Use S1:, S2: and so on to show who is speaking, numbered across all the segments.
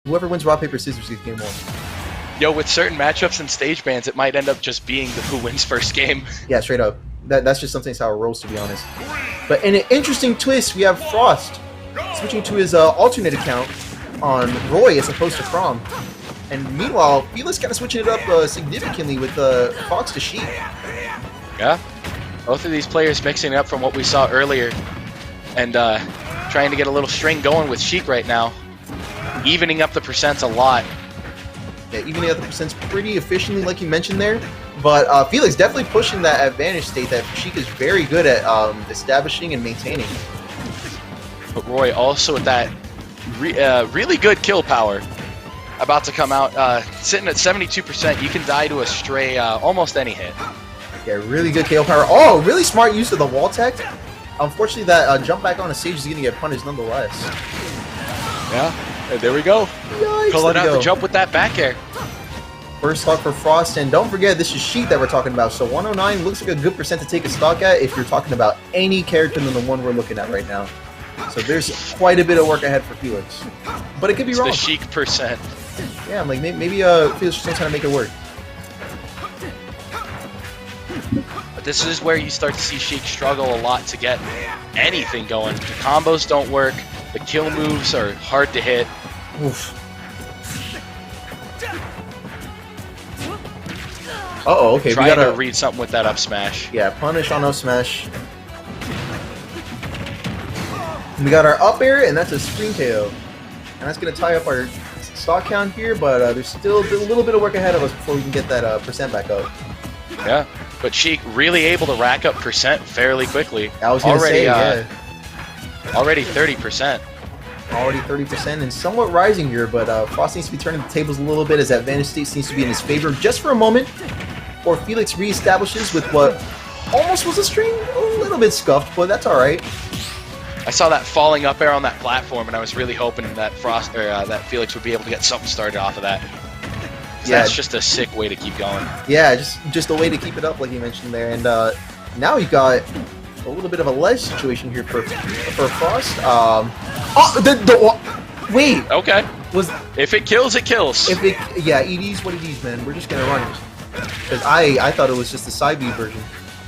S1: Whoever wins rock, paper, scissors gets game 1.
S2: Yo, with certain matchups and stage bans, it might end up just being the who wins first game.
S1: Yeah, straight up. That's just something that's how it rolls, to be honest. But in an interesting twist, we have Frost switching to his alternate account on Roy as opposed to Crom. And meanwhile, Felix kind of switching it up significantly with Fox to Sheik.
S2: Yeah, both of these players mixing it up from what we saw earlier and trying to get a little string going with Sheik right now. Evening up the percents a lot.
S1: Yeah, evening out the percents pretty efficiently, like you mentioned there. But Felix definitely pushing that advantage state that Sheik is very good at establishing and maintaining.
S2: But Roy also with that really good kill power about to come out. Sitting at 72%, you can die to a stray almost any hit.
S1: Yeah, really good KO power. Oh, really smart use of the wall tech. Unfortunately, that jump back on the stage is going to get punished nonetheless.
S2: Yeah, there we go.
S1: Yikes,
S2: Pulling out the jump with that back air.
S1: First stock for Frost, and don't forget, this is Sheik that we're talking about, so 109 looks like a good percent to take a stock at if you're talking about any character than the one we're looking at right now. So there's quite a bit of work ahead for Felix. But it could be wrong.
S2: The Sheik percent.
S1: Yeah, I'm like, maybe Felix just knows how to make it work.
S2: But this is where you start to see Sheik struggle a lot to get anything going. The combos don't work, the kill moves are hard to hit.
S1: Oof. Uh-oh, okay,
S2: Trying
S1: we gotta
S2: to read something with that up smash.
S1: Yeah, punish on up smash. We got our up air, and that's a screen KO. And that's gonna tie up our stock count here, but there's still a little bit of work ahead of us before we can get that percent back up.
S2: Yeah, but Sheik really able to rack up percent fairly quickly.
S1: I was gonna say, yeah.
S2: Already 30%.
S1: Already 30% and somewhat rising here, but Frost needs to be turning the tables a little bit as advantage state seems to be in his favor just for a moment. Or Felix reestablishes with what almost was a string, a little bit scuffed, but that's alright.
S2: I saw that falling up air on that platform, and I was really hoping that that Felix would be able to get something started off of that. So
S1: Yeah,
S2: that's just a sick way to keep going.
S1: yeah, just a way to keep it up, like you mentioned there. And now you've got a little bit of a ledge situation here for Frost. Wait.
S2: Okay.
S1: Was
S2: If it kills, it kills.
S1: yeah, ED's what it is, man. We're just gonna run it. Because I thought it was just the side B version.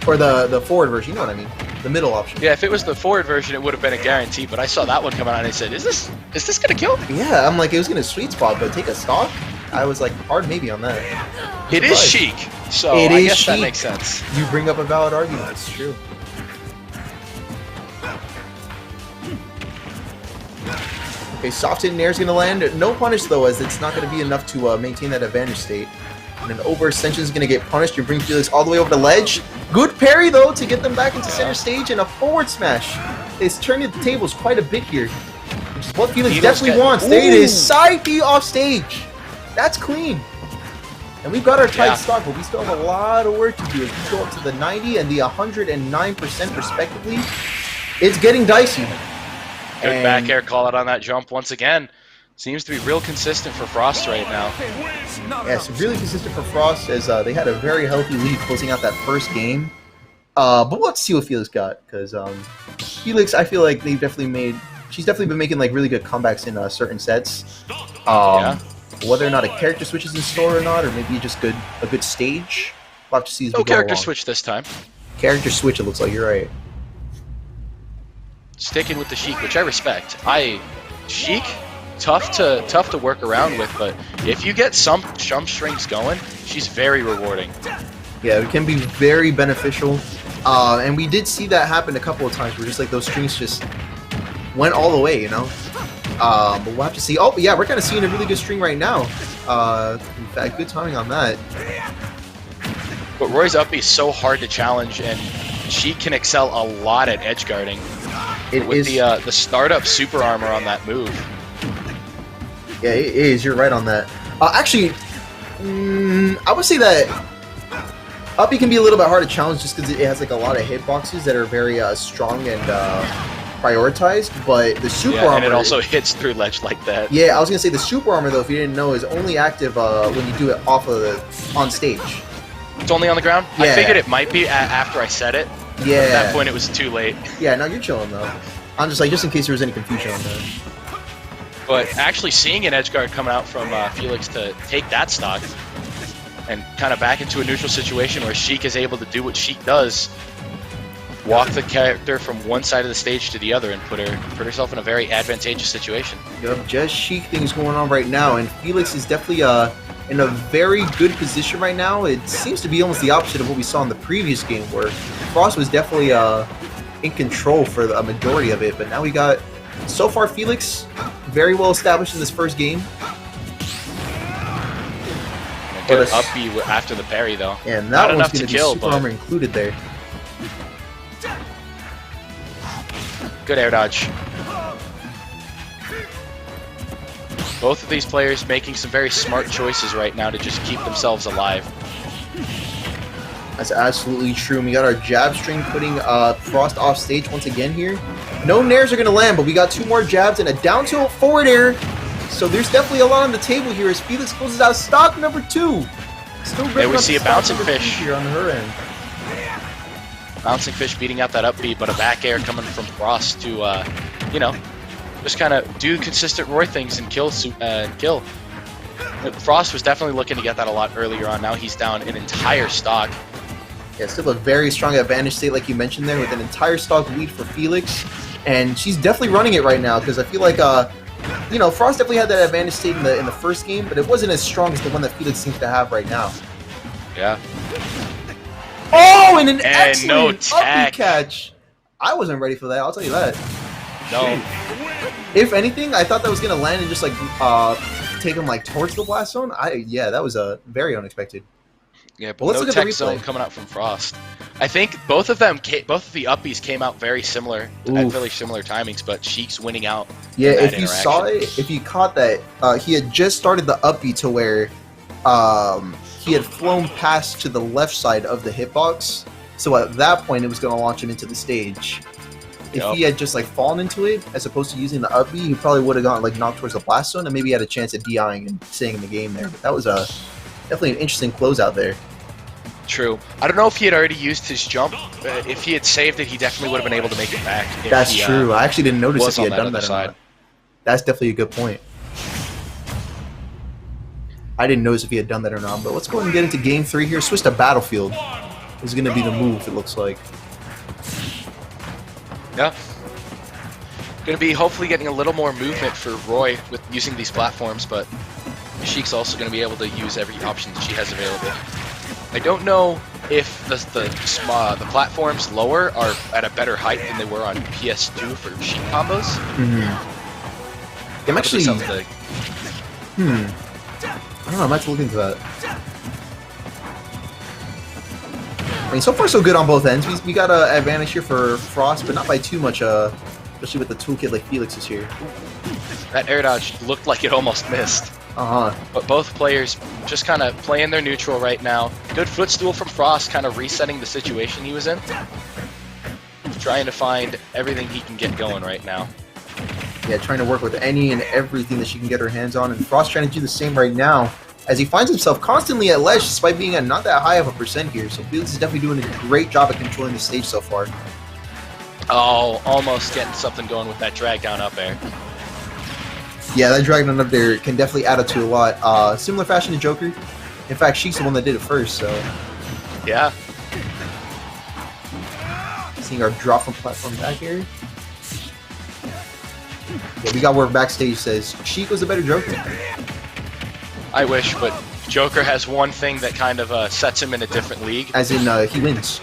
S1: Or the forward version, you know what I mean? The middle option.
S2: Yeah, if it was the forward version, it would have been a guarantee. But I saw that one come out, and I said, "Is this gonna kill?"
S1: Yeah, I'm like, it was gonna sweet spot, but take a stock? I was like, hard maybe on that.
S2: It is Sheik, so
S1: It
S2: I
S1: is
S2: guess
S1: Sheik.
S2: that makes sense.
S1: You bring up a valid argument, it's true. Okay, soft hit in air is gonna land. No punish though, as it's not gonna be enough to maintain that advantage state. And an overextension is gonna get punished. You bring Felix all the way over the ledge. Good parry though to get them back into center stage, and a forward smash. It's turning the tables quite a bit here, which is what Felix definitely wants. There it is, side B off stage. That's clean. And we've got our tight stock, but we still have a lot of work to do as we go up to the 90 and the 109% respectively. It's getting dicey.
S2: Good back air call out on that jump once again. Seems to be real consistent for Frost right now.
S1: Yeah, it's really consistent for Frost as they had a very healthy lead closing out that first game. But let's see what Felix got, because Felix, I feel like she's definitely been making like really good comebacks in certain sets. Whether or not a character switch is in store or not, or maybe just a good stage. We'll have to see as we
S2: No
S1: go
S2: character
S1: along.
S2: switch this time.
S1: Character switch, it looks like, you're right.
S2: Sticking with the Sheik, which I respect. Sheik, tough to work around with, but if you get some jump strings going, she's very rewarding.
S1: Yeah, it can be very beneficial. And we did see that happen a couple of times where just like those strings just went all the way, you know? But we'll have to see. Oh, yeah, we're kind of seeing a really good string right now. In fact, good timing on that.
S2: But Roy's up is so hard to challenge, and she can excel a lot at edge guarding. With the startup super armor on that move.
S1: Yeah, it is. You're right on that. Actually, I would say that Uppy can be a little bit hard to challenge just because it has like a lot of hitboxes that are very strong and prioritized. But the super armor,
S2: and it also hits through ledge like that.
S1: Yeah, I was gonna say the super armor though, if you didn't know, is only active when you do it on stage.
S2: It's only on the ground?
S1: Yeah.
S2: I figured it might be after I said it.
S1: Yeah.
S2: At that point, it was too late.
S1: Yeah, no, you're chilling though. I'm just like, just in case there was any confusion on that.
S2: But actually seeing an edge guard coming out from Felix to take that stock and kind of back into a neutral situation where Sheik is able to do what Sheik does, walk the character from one side of the stage to the other and put herself in a very advantageous situation.
S1: Yep, just Sheik things going on right now, and Felix is definitely in a very good position right now. It seems to be almost the opposite of what we saw in the previous game, where Frost was definitely in control for a majority of it, but now we got, so far, Felix very well established in this first game.
S2: Good up B after the parry, though.
S1: And
S2: not
S1: that
S2: enough
S1: one's
S2: to
S1: going to be
S2: kill,
S1: super
S2: but
S1: armor included there.
S2: good air dodge. Both of these players making some very smart choices right now to just keep themselves alive.
S1: That's absolutely true. And we got our jab string putting Frost off stage once again here. No nairs are going to land, but we got 2 more jabs and a down tilt forward air. So there's definitely a lot on the table here as Felix closes out stock number 2. Still
S2: there we see a bouncing
S1: fish
S2: fish
S1: here on her end.
S2: Bouncing fish beating out that up B, but a back air coming from Frost to, you know, just kind of do consistent Roy things and kill. Frost was definitely looking to get that a lot earlier on. Now he's down an entire stock.
S1: Yeah, still a very strong advantage state, like you mentioned there, with an entire stock lead for Felix. And she's definitely running it right now, because I feel like, you know, Frost definitely had that advantage state in the first game, but it wasn't as strong as the one that Felix seems to have right now.
S2: Yeah.
S1: Oh, and an excellent
S2: no tag
S1: catch. I wasn't ready for that, I'll tell you that.
S2: No.
S1: If anything, I thought that was going to land and just, like, take him, like, towards the blast zone. Yeah, that was very unexpected.
S2: Yeah, but no tech zone coming out from Frost. I think both of the upbees came out very similar, at very similar timings, but Sheik's winning out.
S1: Yeah, if you saw it, if you caught that, he had just started the upbeat to where he had flown past to the left side of the hitbox. So at that point, it was going to launch him into the stage. If he had just like fallen into it, as opposed to using the upbeat, he probably would have gotten like knocked towards the blast zone and maybe had a chance at DIing and staying in the game there. But that was definitely an interesting closeout there.
S2: True. I don't know if he had already used his jump. If he had saved it, he definitely would have been able to make it back.
S1: That's true. I actually didn't notice if he had done that or
S2: side.
S1: not. That's definitely a good point. I didn't notice if he had done that or not, but let's go ahead and get into game 3 here. Switch to Battlefield. This is going to be the move, it looks like.
S2: Yeah. Going to be hopefully getting a little more movement for Roy with using these platforms, but Sheik's also going to be able to use every option that she has available. I don't know if the platforms lower are at a better height than they were on PS2 for Sheik combos.
S1: I'm actually... I don't know, I might have to look into that. I mean, so far so good on both ends. We got an advantage here for Frost, but not by too much, especially with the toolkit like Felix is here.
S2: That air dodge looked like it almost missed. But both players just kind of playing their neutral right now. Good footstool from Frost, kind of resetting the situation he was in. Trying to find everything he can get going right now.
S1: Yeah, trying to work with any and everything that she can get her hands on. And Frost trying to do the same right now, as he finds himself constantly at ledge despite being at not that high of a percent here. So Felix is definitely doing a great job at controlling the stage so far.
S2: Oh, almost getting something going with that drag down up air.
S1: Yeah, that drag down up there can definitely add up to a lot. Similar fashion to Joker. In fact, Sheik's the one that did it first, so...
S2: Yeah.
S1: Seeing our drop from platform back here. Yeah, we got word backstage says Sheik was a better Joker.
S2: I wish, but Joker has one thing that kind of sets him in a different league.
S1: As in, he wins.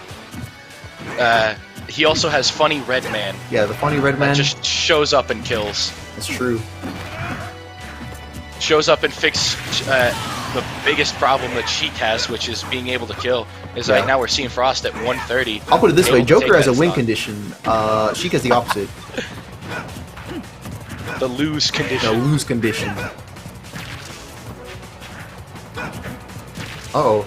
S2: He also has funny red man.
S1: Yeah, the funny red man.
S2: Just shows up and kills.
S1: That's true.
S2: Shows up and fix the biggest problem that Sheik has, which is being able to kill. Right now we're seeing Frost at 130.
S1: I'll put it this way, Joker has a win condition. Sheik has the opposite.
S2: The lose condition.
S1: The lose condition. Uh-oh.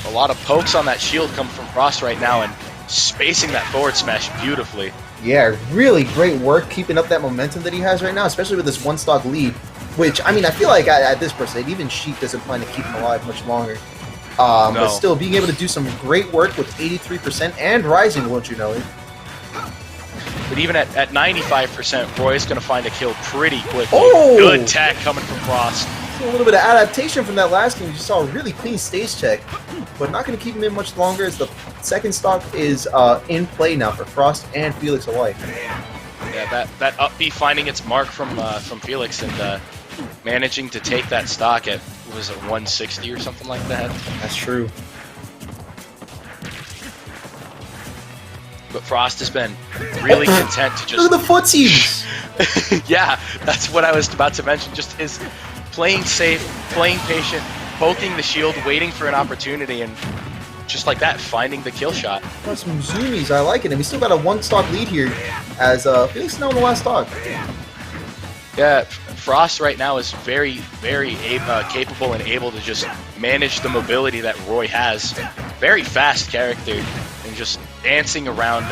S2: A lot of pokes on that shield come from Frost right now and spacing that forward smash beautifully.
S1: Yeah, really great work keeping up that momentum that he has right now, especially with this one stock lead, which, I mean, I feel like at this percent, even Sheik doesn't plan to keep him alive much longer. No. But still, being able to do some great work with 83% and rising, won't you know it?
S2: But even at 95%, Roy's going to find a kill pretty quickly.
S1: Oh!
S2: Good tech coming from Frost.
S1: A little bit of adaptation from that last game. You saw a really clean stage check, but not going to keep him in much longer as the second stock is in play now for Frost and Felix alike.
S2: Yeah, that up B finding its mark from Felix and managing to take that stock at, was it 160 or something like that?
S1: That's true.
S2: But Frost has been really content to just...
S1: Look at the footsies!
S2: Yeah, that's what I was about to mention. Just his playing safe, playing patient, poking the shield, waiting for an opportunity, and just like that, finding the kill shot.
S1: Got some zoomies, I like it. And we still got a one-stock lead here as Felix is now in the last stock.
S2: Yeah, Frost right now is very, very capable and able to just manage the mobility that Roy has. Very fast character, and just dancing around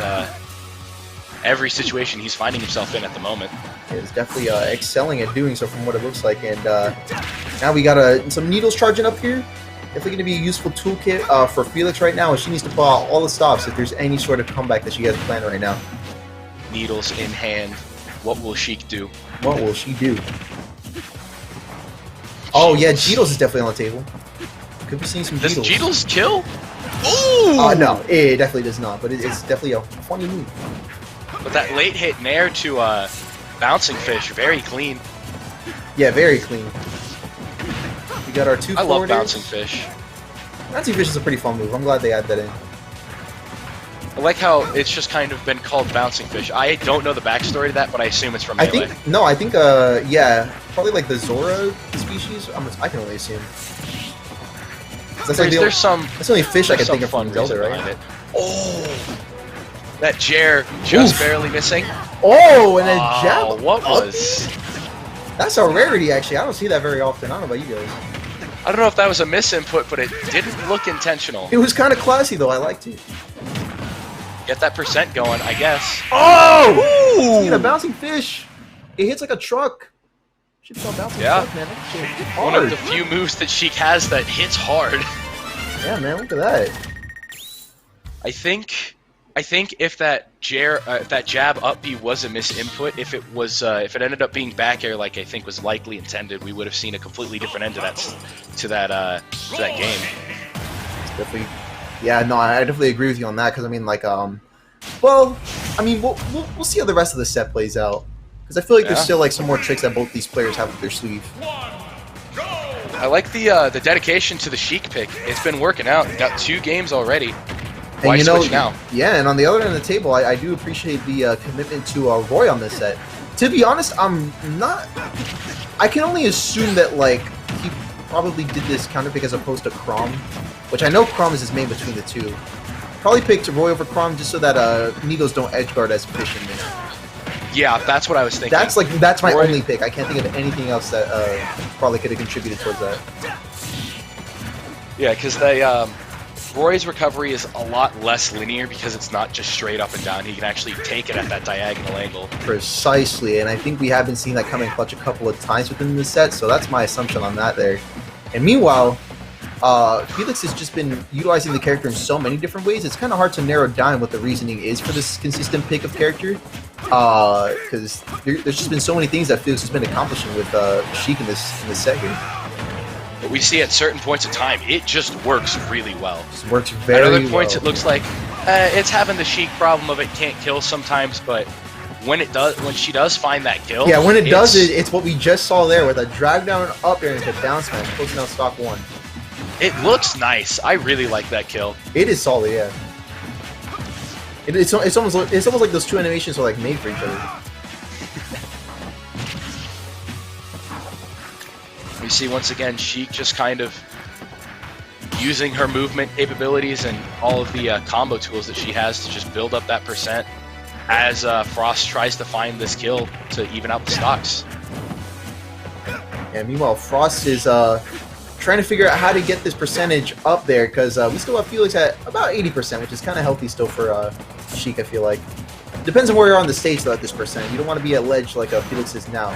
S2: every situation he's finding himself in at the moment.
S1: He's definitely excelling at doing so from what it looks like. And now we got some needles charging up here. Definitely going to be a useful toolkit for Felix right now, as she needs to pull out all the stops if there's any sort of comeback that she has planned right now.
S2: Needles in hand. What will Sheik do?
S1: What will she do? Oh yeah, Jeetles is definitely on the table. Could be seeing some
S2: Does
S1: Jeetles.
S2: Jeetles kill? Ooh!
S1: No, it definitely does not, but it's definitely a funny move.
S2: But that late hit nair to Bouncing Fish, very clean.
S1: Yeah, very clean. We got our two
S2: I love
S1: forwarders.
S2: Bouncing Fish.
S1: Bouncing Fish is a pretty fun move. I'm glad they added that in.
S2: I like how it's just kind of been called Bouncing Fish. I don't know the backstory to that, but I assume it's from Melee.
S1: I think, yeah, probably like the Zora species. I can only assume. That's like
S2: There's
S1: that's the only fish I can think of
S2: fun
S1: from Zelda,
S2: reason
S1: right?
S2: behind it. Oh! That Jer just barely missing.
S1: Oh, and a jab.
S2: Oh, what was...
S1: That's a rarity, actually. I don't see that very often. I don't know about you guys.
S2: I don't know if that was a misinput, but it didn't look intentional.
S1: It was kind of classy, though. I liked it.
S2: Get that percent going, I guess.
S1: Oh! Ooh! See, the bouncing fish. It hits like a truck. Should be called bouncing truck, man. That shit hit hard.
S2: One of the few moves that Sheik has that hits hard.
S1: Yeah, man. Look at that.
S2: I think if that jab up B was a misinput, if it ended up being back air like I think was likely intended, we would have seen a completely different end to that game.
S1: It's definitely, yeah, no, I definitely agree with you on that, because I mean, like, well, I mean, we'll see how the rest of the set plays out, because I feel like there's still like some more tricks that both these players have up their sleeve.
S2: I like the dedication to the Sheik pick. It's been working out. Got 2 games already. Why switch now?
S1: Yeah, and on the other end of the table, I do appreciate the commitment to Roy on this set. To be honest, I'm not... I can only assume that, like, he probably did this counter pick as opposed to Chrom, which I know Chrom is his main between the two. Probably picked Roy over Chrom just so that Needles don't edgeguard as efficiently.
S2: Yeah, that's what I was thinking.
S1: That's my only pick. I can't think of anything else that probably could have contributed towards that.
S2: Yeah, because Roy's recovery is a lot less linear because it's not just straight up and down. He can actually take it at that diagonal angle.
S1: Precisely, and I think we have been seeing that come in clutch a couple of times within the set, so that's my assumption on that there. And meanwhile, Felix has just been utilizing the character in so many different ways, it's kind of hard to narrow down what the reasoning is for this consistent pick of character. Because there's just been so many things that Felix has been accomplishing with Sheik in this set here.
S2: But we see at certain points of time, it just works really well.
S1: It works very well.
S2: At other points, it looks like it's having the Sheik problem of it can't kill sometimes, but when she does find that kill...
S1: Yeah, when it does it, it's what we just saw there with a drag down up air into down smash, closing out stock 1.
S2: It looks nice. I really like that kill.
S1: It is solid, yeah. It's almost like those two animations are like made for each other.
S2: We see once again Sheik just kind of using her movement capabilities and all of the combo tools that she has to just build up that percent as Frost tries to find this kill to even out the stocks.
S1: Yeah, meanwhile, Frost is trying to figure out how to get this percentage up there, because we still have Felix at about 80%, which is kind of healthy still for Sheik, I feel like. Depends on where you're on the stage, though, at this percent. You don't want to be at ledge like Felix is now.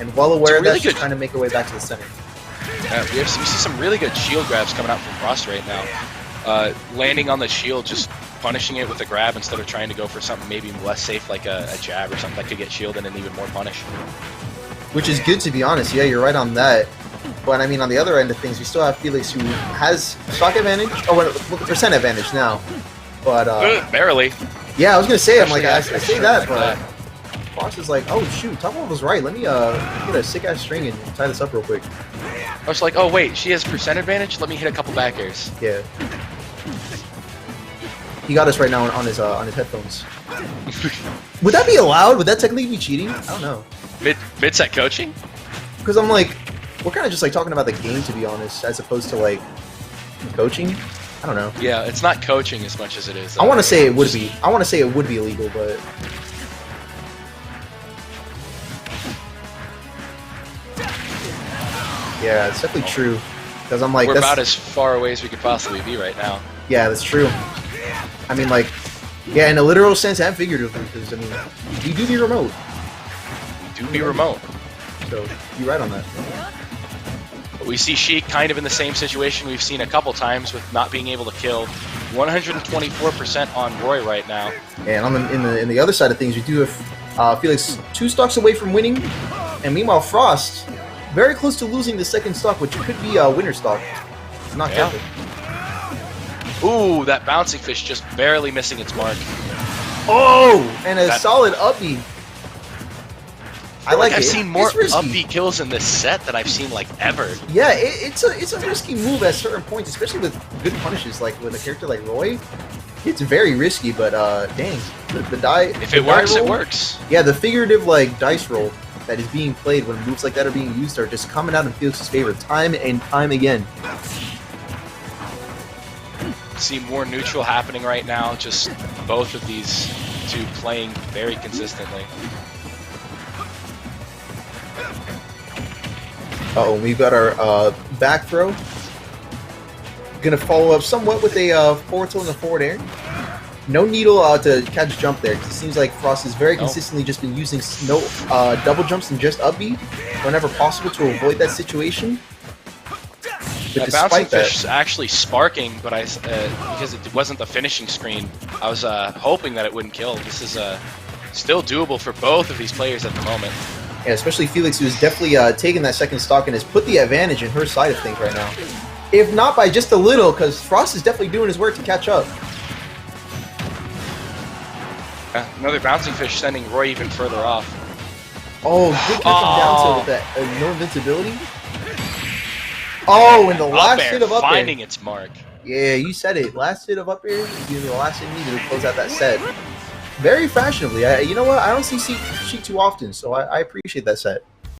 S1: And while aware of that, she's trying to make her way back to the center.
S2: We see some really good shield grabs coming out from Frost right now. Landing on the shield, just punishing it with a grab instead of trying to go for something maybe less safe like a jab or something that could get shielded and even more punish.
S1: Which is good, to be honest. Yeah, you're right on that. But I mean, on the other end of things, we still have Felix, who has stock advantage. Oh, well, the percent advantage now. But
S2: barely.
S1: yeah, I was gonna say, I'm like, I
S2: Especially
S1: say that,
S2: like
S1: but
S2: that.
S1: Frost is like, oh shoot, Top Level was right. Let me get a sick ass string and tie this up real quick.
S2: I was like, oh wait, she has percent advantage. Let me hit a couple back airs.
S1: Yeah. He got us right now on his headphones. Would that be allowed? Would that technically be cheating? I don't know.
S2: Mid set coaching?
S1: Because I'm like, we're kind of just like talking about the game, to be honest, as opposed to like coaching. I don't know.
S2: Yeah, it's not coaching as much as it is.
S1: I want to say it would be. I want to say it would be illegal, but yeah, it's definitely true. Because I'm like,
S2: we're
S1: that's,
S2: about as far away as we could possibly be right now.
S1: yeah, that's true. I mean, like, yeah, in a literal sense and figuratively, because I mean, we do be remote,
S2: Do be remote.
S1: so you're right on that.
S2: But we see Sheik kind of in the same situation we've seen a couple times with not being able to kill. 124% on Roy right now.
S1: And on in the other side of things, we do have Felix 2 stocks away from winning, and meanwhile Frost very close to losing the second stock, which could be a winner stock. Not
S2: Yeah.
S1: careful.
S2: Ooh, that bouncing fish just barely missing its mark.
S1: Oh, and a
S2: That-
S1: solid up B. I like
S2: I've
S1: it.
S2: seen more
S1: It's risky.
S2: up B kills in this set than I've seen like ever.
S1: Yeah, it's a risky move at certain points, especially with good punishes, like with a character like Roy. It's very risky, but dang, the die.
S2: If
S1: the
S2: it works,
S1: die
S2: it
S1: roll,
S2: works.
S1: Yeah, the figurative like dice roll that is being played when moves like that are being used are just coming out in Felix's favor time and time again.
S2: See more neutral happening right now. Just both of these two playing very consistently.
S1: Uh-oh, we've got our back throw. Gonna follow up somewhat with a forward tilt and a forward air. No needle to catch jump there, 'cause it seems like Frost has very consistently just been using no double jumps and just up B whenever possible to avoid that situation. But
S2: That bouncing
S1: despite that,
S2: fish is actually sparking, but because it wasn't the finishing screen, I was hoping that it wouldn't kill. This is still doable for both of these players at the moment.
S1: yeah, especially Felix, who's definitely taken that second stock and has put the advantage in her side of things right now. If not by just a little, because Frost is definitely doing his work to catch up.
S2: Another bouncing fish sending Roy even further off.
S1: Oh, good catch him down to with that no invincibility. Oh, and the last hit of up air.
S2: finding its mark.
S1: Yeah, you said it. Last hit of up air is the last thing needed to close out that set. Very fashionably. You know what? I don't see Sheik too often, so I appreciate that set.